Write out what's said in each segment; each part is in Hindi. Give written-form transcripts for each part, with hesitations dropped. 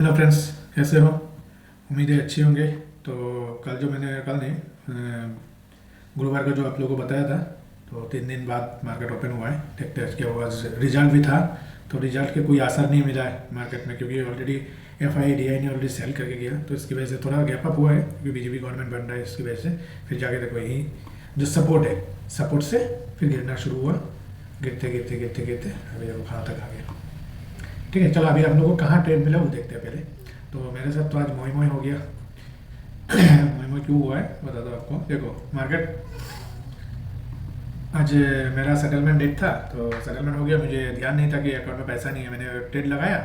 हेलो फ्रेंड्स, कैसे हो? उम्मीद है अच्छी होंगे। तो कल नहीं, गुरुवार का जो आप लोगों को बताया था, तो 3 दिन बाद मार्केट ओपन हुआ है। देखते हैं इसके बाद रिजल्ट भी था। तो रिजल्ट के कोई असर नहीं मिला है मार्केट में, क्योंकि ऑलरेडी FIDI ने ऑलरेडी सेल करके गया। तो इसकी वजह से थोड़ा गैप अप हुआ है, क्योंकि बीजेपी गवर्नमेंट बन रहा है। इसकी वजह से फिर जाके देखो यही जो सपोर्ट है, सपोर्ट से फिर गिरना शुरू हुआ। गिरते गिरते गिरते गिरते अभी देखो कहाँ तक आ गया। ठीक है, चलो अभी हम लोग को कहाँ ट्रेड मिला वो देखते हैं पहले। तो मेरे साथ तो आज मोई मोई हो गया। मोई मोई क्यों हुआ है बता दो आपको। देखो मार्केट आज मेरा सेटलमेंट डेट था, तो सेटलमेंट हो गया। मुझे ध्यान नहीं था कि अकाउंट में पैसा नहीं है। मैंने ट्रेड लगाया,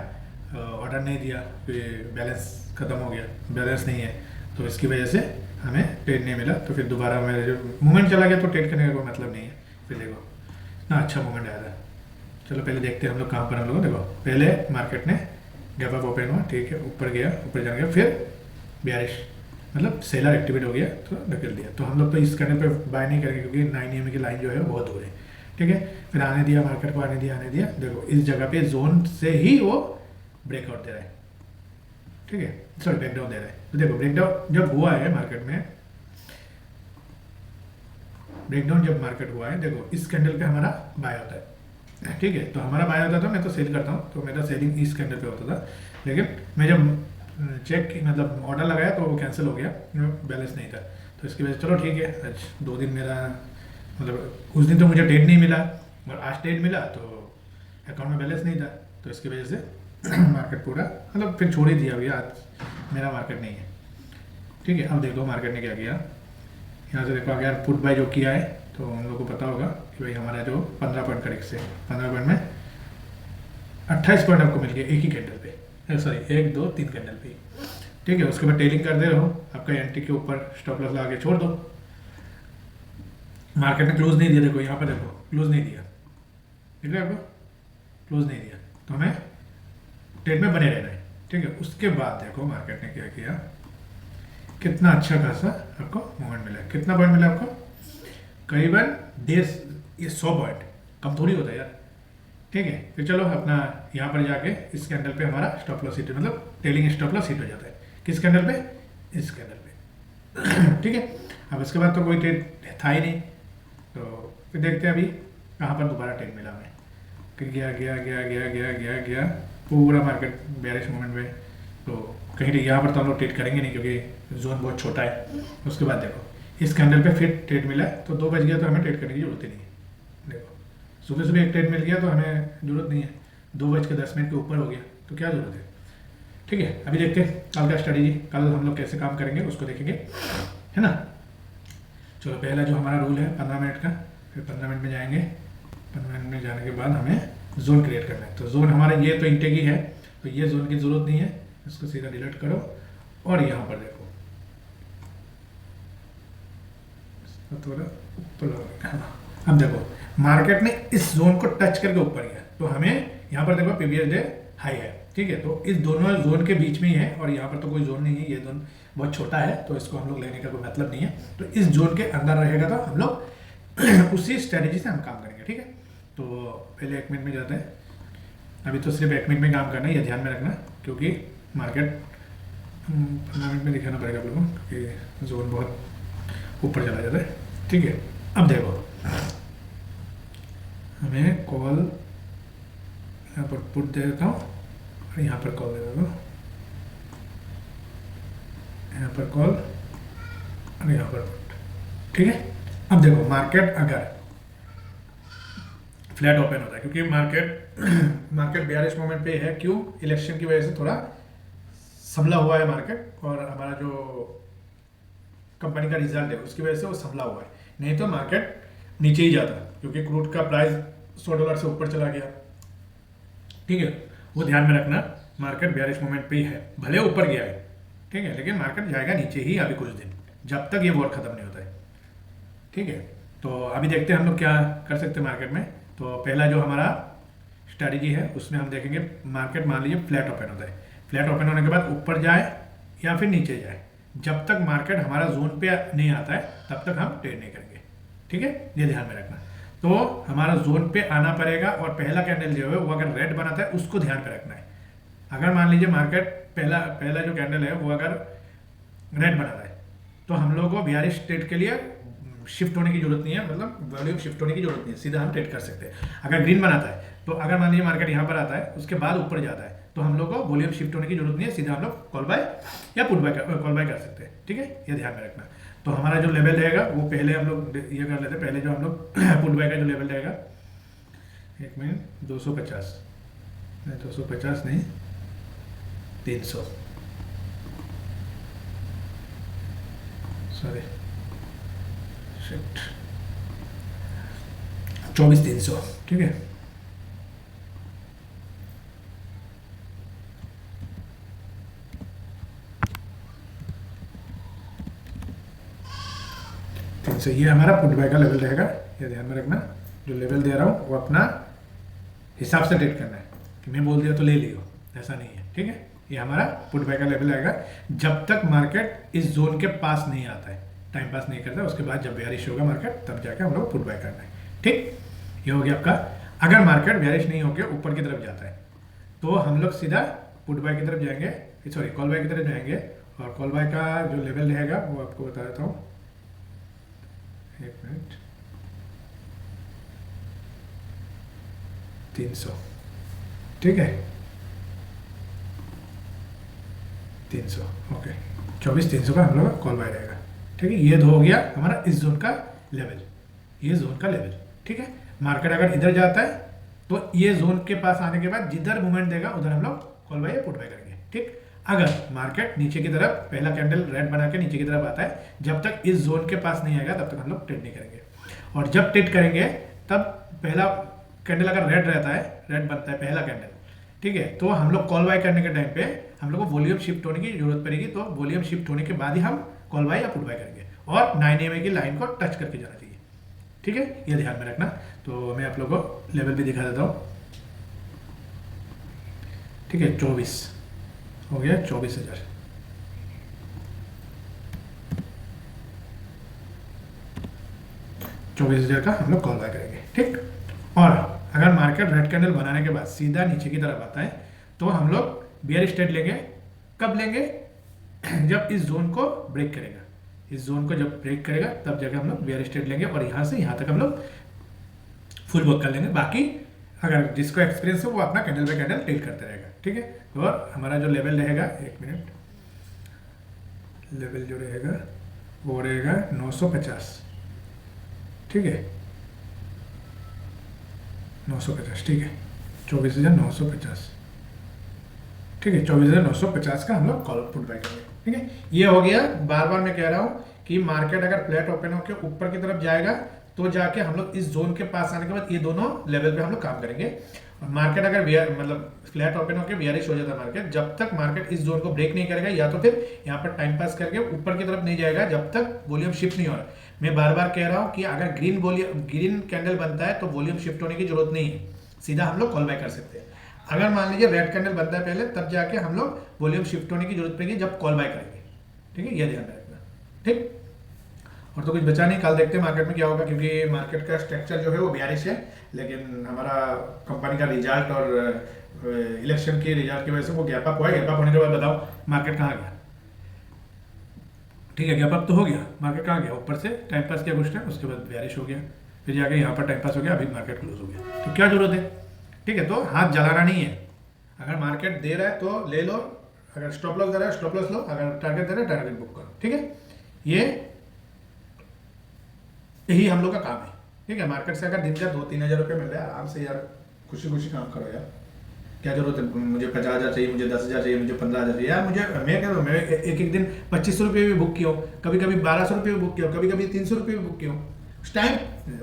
ऑर्डर नहीं दिया, कि बैलेंस ख़त्म हो गया, बैलेंस नहीं है। तो इसकी वजह से हमें ट्रेड नहीं मिला। तो फिर दोबारा मेरा जो मूवमेंट चला गया, तो ट्रेड करने का कोई मतलब नहीं है। फिर देखो इतना अच्छा मूवमेंट आया था। चलो पहले देखते हैं हम लोग कहाँ पर हम लोग। देखो पहले मार्केट ने गैप अप ओपन हुआ, ठीक है, ऊपर गया, ऊपर जाने गया, फिर बेयरिश मतलब सेलर एक्टिवेट हो गया, तो ढकेल दिया। तो हम लोग तो इस करने पे बाय नहीं करेंगे, क्योंकि 9 EM की लाइन जो है वो बहुत दूर है। ठीक है, फिर आने दिया मार्केट को, आने दिया आने दिया। देखो इस जगह पे जोन से ही वो ब्रेकआउट दे रहा है। ठीक है, सॉरी ब्रेकडाउन दे रहा है। तो देखो ब्रेकडाउन जब हुआ है मार्केट में, ब्रेकडाउन जब मार्केट हुआ है, देखो इस कैंडल पे हमारा बाय होता है। ठीक है, तो हमारा बाय होता था, मैं तो सेल करता हूँ, तो मेरा सेलिंग इस कैंडल पे होता था। लेकिन मैं जब चेक मतलब ऑर्डर लगाया तो वो कैंसिल हो गया, बैलेंस नहीं था। तो इसकी वजह से चलो ठीक है, आज 2 दिन मेरा मतलब उस दिन तो मुझे ट्रेड नहीं मिला, और आज ट्रेड मिला तो अकाउंट में बैलेंस नहीं था। तो इसकी वजह से मार्केट पूरा मतलब फिर छोड़ ही दिया भैया, आज मेरा मार्केट नहीं है। ठीक है, अब देखो मार्केट ने क्या किया। यहाँ से देखो अगर पुट बाय जो किया है, तो हम लोग को पता होगा कि भाई हमारा जो 15 पॉइंट का रिक्स है, 15 पॉइंट में 28 पॉइंट आपको मिल गया एक ही कैंडल पे, सॉरी 1 2 3 कैंडल पे। ठीक है, उसके बाद टेलिंग कर दे रहो, आपका एंट्री के ऊपर स्टॉप लॉस लगा के छोड़ दो। मार्केट ने क्लोज नहीं दिया, देखो यहाँ पर देखो क्लोज नहीं दिया, ठीक है, आपको क्लोज नहीं दिया, तो हमें ट्रेड में बने रहना है। ठीक है, उसके बाद देखो मार्केट ने क्या किया, कितना अच्छा खासा आपको मूवमेंट मिला। कितना पॉइंट मिला आपको? करीबन 100 पॉइंट, कम थोड़ी होता है यार। ठीक है, फिर चलो अपना यहाँ पर जाके इस कैंडल पे हमारा स्टॉप लॉस हिट, मतलब टेलिंग स्टॉप लॉस हिट हो जाता है। किस कैंडल पे? इस कैंडल पे। ठीक है, अब इसके बाद तो कोई ट्रेड था ही नहीं। तो फिर देखते हैं अभी कहाँ पर दोबारा ट्रेड मिला हमें। कि गया गया गया गया गया गया गया पूरा मार्केट बेयरिश मोमेंट में। तो कहीं यहाँ पर तो हम लोग ट्रेड करेंगे नहीं, क्योंकि जोन बहुत छोटा है। उसके बाद देखो इस कैंडल पे फिर ट्रेड मिला, तो 2 बज गया, तो हमें ट्रेड करने की जरूरत ही नहीं है। देखो सुबह सुबह एक ट्रेड मिल गया, तो हमें जरूरत नहीं है। 2:10 के ऊपर हो गया, तो क्या जरूरत है। ठीक है, अभी देखते हैं कल का स्ट्रेटेजी, कल हम लोग कैसे काम करेंगे उसको देखेंगे, है ना। चलो पहला जो हमारा रूल है 15 मिनट का, फिर 15 मिनट में जाएंगे। 15 मिनट में जाने के बाद हमें जोन क्रिएट करना है। तो जोन हमारा ये तो इंटेक ही है, तो ये जोन की जरूरत नहीं है, इसको सीधा डिलीट करो। और यहाँ पर देखो थोड़ा ऊपर, अब देखो मार्केट ने इस जोन को टच करके ऊपर गया, तो हमें यहाँ पर देखो प्रीवियस डे हाई है। ठीक है, तो इस दोनों जोन के बीच में ही है, और यहाँ पर तो कोई जोन नहीं है, ये जोन बहुत छोटा है, तो इसको हम लोग लेने का कोई मतलब नहीं है। तो इस जोन के अंदर रहेगा, तो हम लोग उसी स्ट्रेटेजी से हम काम करेंगे। ठीक है, तो पहले 1 मिनट में जाते हैं। अभी तो सिर्फ 1 मिनट में काम करना है, ये ध्यान में रखना, क्योंकि मार्केट 15 मिनट में दिखाना पड़ेगा आप लोगों को, क्योंकि जोन बहुत ऊपर चला जाता है। ठीक है, अब देखो हमें कॉल यहाँ पर पुट दे देता हूँ, और यहाँ पर कॉल दे देता हूँ, यहाँ पर कॉल और यहाँ पर पुट। ठीक है, अब देखो मार्केट अगर फ्लैट ओपन होता है, क्योंकि मार्केट बेयरिश मोमेंट पे है। क्यों? इलेक्शन की वजह से थोड़ा संभला हुआ है मार्केट, और हमारा जो कंपनी का रिजल्ट है उसकी वजह से वो संभला हुआ है। नहीं तो मार्केट नीचे ही जाता, क्योंकि क्रूड का प्राइस $100 से ऊपर चला गया। ठीक है, वो ध्यान में रखना, मार्केट बेयरिश मोमेंट पे ही है, भले ऊपर गया है, ठीक है, लेकिन मार्केट जाएगा नीचे ही अभी कुछ दिन, जब तक ये वॉर खत्म नहीं होता है। ठीक है, तो अभी देखते हैं हम लोग क्या कर सकते हैं मार्केट में। तो पहला जो हमारा स्ट्रैटेजी है उसमें हम देखेंगे, मार्केट मान लीजिए फ्लैट ओपन होता है, फ्लैट ओपन होने के बाद ऊपर जाए या फिर नीचे जाए, जब तक मार्केट हमारा जोन पे नहीं आता है तब तक हम ट्रेड नहीं करेंगे। ठीक है, ये ध्यान में रखना। तो हमारा जोन पे आना पड़ेगा, और पहला कैंडल जो है वो अगर रेड बनाता है उसको ध्यान पे रखना है। अगर मान लीजिए मार्केट पहला पहला जो कैंडल है वो अगर रेड बना रहा है तो हम लोगों को बिहारिश ट्रेड के लिए शिफ्ट होने की जरूरत नहीं है, मतलब वॉल्यूम शिफ्ट होने की जरूरत नहीं है, सीधा हम ट्रेड कर सकते हैं। अगर ग्रीन बनाता है तो अगर मान लीजिए मार्केट यहाँ पर आता है उसके बाद ऊपर जाता है तो हम लोग को वॉल्यूम शिफ्ट होने की जरूरत नहीं है, सीधा हम लोग कॉल बाय या पुट बाय कॉल बाय कर सकते हैं। ठीक है, ये ध्यान में रखना। तो हमारा जो लेवल रहेगा वो पहले हम लोग ये कर लेते हैं, पहले जो हम लोग पुट बाय का जो लेवल रहेगा, एक मिनट, 250 नहीं, 250 नहीं, 300, सॉरी शिट, 24,300। ठीक है, तो ये हमारा पुट बाय का लेवल रहेगा, ये ध्यान में रखना। जो लेवल दे रहा हूँ वो अपना हिसाब से ट्रेड करना है कि मैं बोल दिया तो ले लियो, ऐसा नहीं है। ठीक है, ये हमारा पुट बाय का लेवल आएगा जब तक मार्केट इस जोन के पास नहीं आता है, टाइम पास नहीं करता, उसके बाद जब बेयरिश होगा मार्केट तब जाके हम लोग पुट बाय करना है। ठीक, ये हो गया आपका। अगर मार्केट बेयरिश नहीं होकर ऊपर की तरफ जाता है तो हम लोग सीधा पुट बाय की तरफ जाएंगे, सॉरी कॉल बाय की तरफ जाएंगे। और कॉल बाय का जो लेवल रहेगा वो आपको बता देता हूँ, एक मिनट, 300। ठीक है, 300, ओके, 24,300 का हम लोग का कॉल बाय रहेगा। ठीक है, ये हो गया हमारा इस जोन का लेवल, ये जोन का लेवल। ठीक है, मार्केट अगर इधर जाता है तो ये जोन के पास आने के बाद जिधर मूवमेंट देगा उधर हम लोग कॉल बाय या पुट बाय करेंगे। ठीक, अगर मार्केट नीचे की तरफ पहला कैंडल रेड बना के नीचे की तरफ आता है, जब तक इस जोन के पास नहीं आएगा तब तक हम लोग ट्रेड नहीं करेंगे। और जब ट्रेड करेंगे तब पहला कैंडल अगर रेड रहता है, रेड बनता है पहला कैंडल, ठीक है, तो हम लोग कॉल बाय करने के टाइम पे हम लोग को वॉल्यूम शिफ्ट होने की जरूरत पड़ेगी। तो वॉल्यूम शिफ्ट होने के बाद ही हम कॉल बाय या पुट बाय करेंगे और 9 EMA की लाइन को टच करके जाना चाहिए। ठीक है, ये ध्यान में रखना। तो मैं आप लोगों को लेवल भी दिखा देता हूँ। ठीक है, 24 हो गया, 24,000। का हम लोग कॉल बाय करेंगे। ठीक, और अगर मार्केट रेड कैंडल बनाने के बाद सीधा नीचे की तरफ आता है तो हम लोग बियर स्टेट लेंगे। कब लेंगे? जब इस जोन को ब्रेक करेगा, इस जोन को जब ब्रेक करेगा तब जगह हम लोग बियर स्टेट लेंगे और यहाँ से यहाँ तक हम लोग फुल वर्क कर लेंगे। बाकी अगर जिसको एक्सपीरियंस हो वो अपना कैंडल बाय कैंडल ट्रेड करते रहेगा। ठीक है, और हमारा जो लेवल रहेगा, एक मिनट, लेवल जो रहेगा वो रहेगा 950। ठीक है, 950। ठीक है, 24,950। ठीक है, 24,950 का हम लोग कॉल पुट बाय करेंगे। ठीक है, ये हो गया। बार बार मैं कह रहा हूँ कि मार्केट अगर फ्लैट ओपन होकर ऊपर की तरफ जाएगा तो जाके हम लोग इस जोन के पास आने के बाद ये दोनों लेवल पे हम लोग काम करेंगे। और मार्केट अगर मतलब फ्लैट ओपन होकर बियरिश हो जाता है मार्केट, जब तक मार्केट इस जोन को ब्रेक नहीं करेगा या तो फिर यहाँ पर टाइम पास करके ऊपर की तरफ नहीं जाएगा जब तक वॉल्यूम शिफ्ट नहीं हो रहा। मैं बार बार कह रहा हूँ कि अगर ग्रीन कैंडल बनता है तो वॉल्यूम शिफ्ट होने की जरूरत नहीं है, सीधा हम लोग कॉल बाय कर सकते हैं। अगर मान लीजिए रेड कैंडल बनता है पहले, तब जाके हम लोग वॉल्यूम शिफ्ट होने की जरूरत पड़ेगी जब कॉल बाय करेंगे। ठीक है, ये ध्यान रखना। ठीक, और तो कुछ बचा नहीं, कल देखते हैं मार्केट में क्या होगा, क्योंकि मार्केट का स्ट्रक्चर जो है वो बियरिश है, लेकिन हमारा कंपनी का रिजल्ट और इलेक्शन के रिजल्ट की वजह से वो गैप अप हुआ है। गैप अप होने के बाद बताओ मार्केट कहाँ गया। ठीक है, गैप अप तो हो गया, मार्केट कहाँ गया, ऊपर से टाइम पास किया कुछ टाइम, उसके बाद बियरिश हो गया, फिर जाके यहाँ पर टाइम पास हो गया, अभी मार्केट क्लोज हो गया। तो क्या जरूरत है? ठीक है, तो हाथ जलाना नहीं है। अगर मार्केट दे रहा है तो ले लो, अगर स्टॉप लॉस दे रहा है स्टॉप लॉस लो, अगर टारगेट दे रहा है टारगेट बुक करो। ठीक है, यही हम लोग का काम है। ठीक है, मार्केट से अगर दिन का 2-3 हज़ार रुपये मिल रहा है, आराम से यार खुशी खुशी काम करो यार। क्या जरूरत है मुझे 50,000 चाहिए, मुझे 10,000 चाहिए, मुझे 15,000 चाहिए यार। मैं कह रहा हूँ, मैं एक दिन 2500 रुपये भी बुक किया हूँ, कभी कभी 1200 रुपये भी बुक किया हूँ, कभी कभी 300 रुपये भी बुक किया हूँ।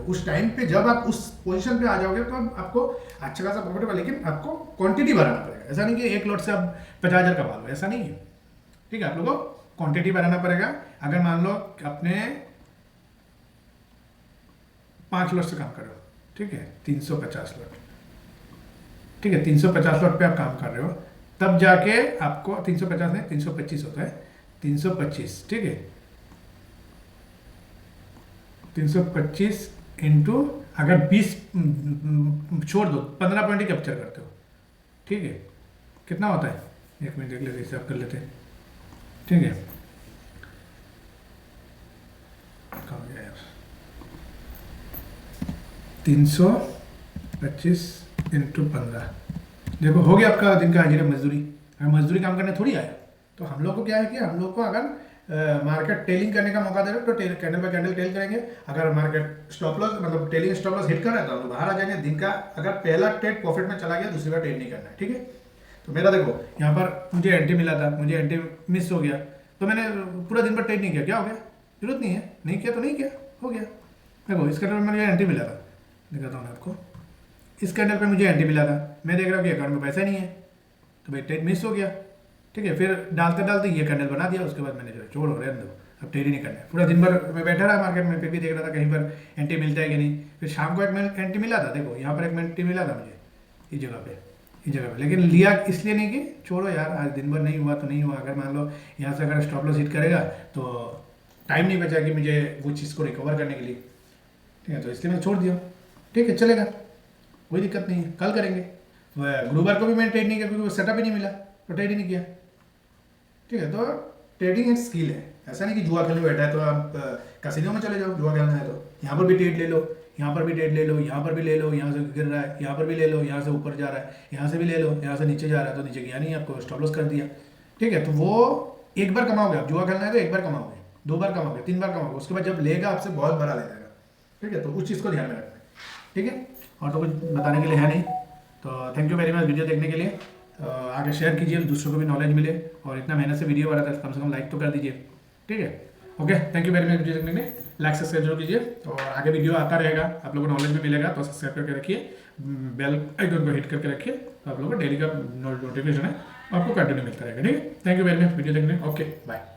उस टाइम पे जब आप उस पोजीशन पे आ जाओगे तो आपको अच्छा खासा प्रॉफिट होगा, लेकिन आपको क्वांटिटी बढ़ाना पड़ेगा। ऐसा नहीं कि एक लॉट से आप 50,000 कमा लो, ऐसा नहीं है। ठीक है, आप लोगों को क्वांटिटी बढ़ाना पड़ेगा। अगर मान लो अपने 5 लॉट से काम कर रहे हो, ठीक है, 350 लॉट, ठीक है, 350 लॉट पे आप काम कर रहे हो, तब जाके आपको 350 नहीं 325 होता है, 325। ठीक है, 325 इंटू अगर 20 छोड़ दो, 15 पॉइंट ही कैप्चर करते हो। ठीक है, कितना होता है एक मिनट देख लेते, हिसाब कर लेते हैं, ठीक है। कहाँ गया यार, 325 इंटू 15, देखो हो गया आपका दिन का हाजिरा मजदूरी। हमें मजदूरी काम करने थोड़ी आया, तो हम लोग को क्या है कि हम लोग को अगर मार्केट टेलिंग करने का मौका दे रहे तो कैंडल बाय कैंडल टेल करेंगे। अगर मार्केट स्टॉप लॉस मतलब टेलिंग स्टॉप लॉस हिट कर रहा है तो हम लोग बाहर आ जाएंगे। दिन का अगर पहला ट्रेड प्रॉफिट में चला गया, दूसरी बार ट्रेड नहीं करना है, ठीक है। तो मेरा देखो यहाँ पर मुझे एंट्री मिला था, मुझे एंट्री मिस हो गया, तो मैंने पूरा दिन भर ट्रेड नहीं किया, क्या हो गया, जरूरत नहीं है, नहीं किया तो नहीं किया, हो गया। देखो इस कैंडल में मुझे एंट्री मिला था, दिखाता हूँ मैं आपको। इस कैंडल पे मुझे एंट्री मिला था, मैं देख रहा हूँ कि अकाउंट में पैसा नहीं है, तो भाई ट्रेड मिस हो गया, ठीक है। फिर डालते डालते ये कैंडल बना दिया, उसके बाद मैंने जो छोड़ हो रहे अंदर, अब ट्रेड ही नहीं करना है। पूरा दिन भर मैं बैठा रहा मार्केट में, फिर भी देख रहा था कहीं पर एंट्री मिलता है कि नहीं। फिर शाम को एक एंट्री मिला था, देखो यहाँ पर एक एंट्री मिला था मुझे इस जगह पे, लेकिन लिया इसलिए नहीं कि छोड़ो यार आज दिन भर नहीं हुआ तो नहीं हुआ। अगर मान लो यहाँ से अगर स्टॉप लॉस हिट करेगा तो टाइम नहीं बचा कि मुझे वो चीज़ को रिकवर करने के लिए, ठीक है। तो इसलिए मैंने छोड़ दिया, ठीक है, चलेगा, कोई दिक्कत नहीं है, कल करेंगे। गुरुवार को भी मैंने ट्रेड नहीं किया क्योंकि वो सेटअप ही नहीं मिला, तो ट्रेड ही नहीं किया, ठीक है। तो ट्रेडिंग एक स्किल है, ऐसा नहीं कि जुआ खेलने बैठा है तो आप कैसीनो में चले जाओ, जुआ खेलना है तो यहाँ पर भी ट्रेड ले लो, यहाँ पर भी ट्रेड ले लो, यहाँ पर भी ले लो, यहाँ से गिर रहा है, यहाँ पर भी ले लो, यहाँ से ऊपर जा रहा है, यहाँ से भी ले लो, यहाँ से नीचे जा रहा है तो नीचे गया नहीं, आपको स्टॉप लॉस कर दिया, ठीक है। तो वो एक बार कमाओगे आप, जुआ खेलना है तो एक बार कमाओगे, 2 बार कमाओगे, 3 बार कमाओगे, उसके बाद जब लेगा आपसे बहुत बड़ा ले जाएगा, ठीक है। तो उस चीज़ को ध्यान में रखना है, ठीक है। और तो कुछ बताने के लिए है नहीं, तो thank you very much video देखने के लिए। आगे शेयर कीजिए, दूसरों को भी नॉलेज मिले, और इतना मेहनत से वीडियो बना था कम से कम लाइक तो कर दीजिए, ठीक है। Okay, thank you very much video देखने के लिए। लाइक सब्सक्राइब जरूर कीजिए, और आगे वीडियो आता रहेगा, आप लोगों को नॉलेज भी मिलेगा, तो सब्सक्राइब करके रखिए, बेल आइकन को हिट करके रखिए, तो आप लोगों को डेली का नोटिफिकेशन है आपको कंटिन्यू मिलता रहेगा, ठीक है। Thank you very much video देखने, ओके बाय।